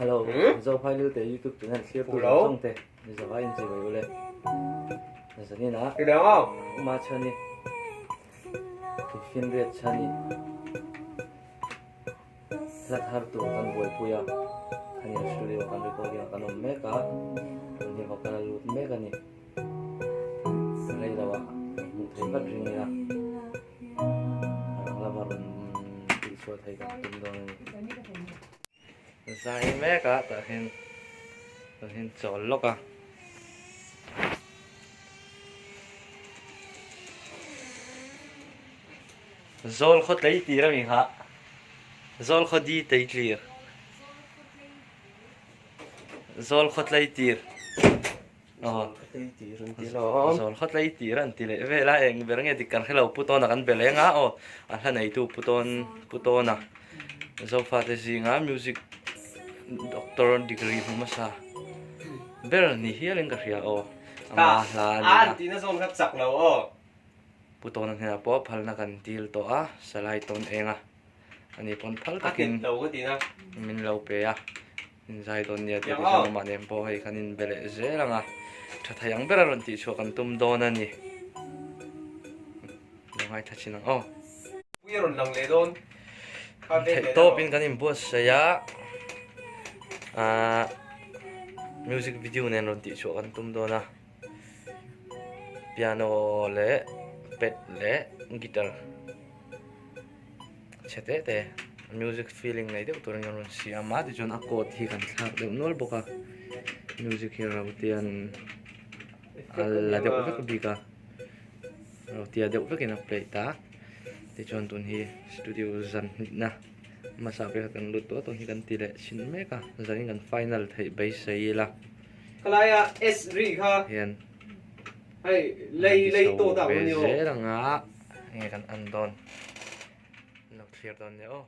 Hello, zo phai lưu te YouTube channel share tu song te. Ni zo ai inchi bai ule. Na zani na. Cái đó không? Ma chani. Fin red chani. Lat har tu kan boy puya. Kani studio kan record ya kan meka. Ni ko kan lut meka ni. Lai dawa. Thai ka ring ya. La marun ti so thai ka tum do ni. Sai meka ta hin chol loka. Zol khot lấy tì ra mình hả? Zol khot đi tây clear. Zol khot lấy tì. Zol khot lấy tì ra tì lệ về lại anh về nghe thì cần cái lâu puto na cần về lại ngã ô. Anh này tu puto na. Zol phát gì ngã music doctor degree mà sa. Về ni hiền lên cái gì ô. À là tí nó zol khát sặc lâu ô. Puto nang hinapo phal na kan til to a salai ton enga ani pon phal takin lâu cái tí na min lo pe a in zai ton ya ti so ma nem po hai kanin bele ze langa tha thayang bera ron ti cho kan tum don ani ngai tha chinang o bây giờ lòng lệ đôn to pin kanin bo saya music video nen ron ti cho kan tum don a piano le pet le guitar chete te music feeling nei de tur ngon si ama de jon akot hi kan thak de nol boka music here rautian alla de ko bika rautia de ko kina play ta de jon tun hi studio zan na masa pe kan lut to hi kan ti le sin me ka zani kan final thei bai sei la kalaya s ri kha hian hay lay tô tạo nhiều dễ là ngã nghe kan andon nó clear don yo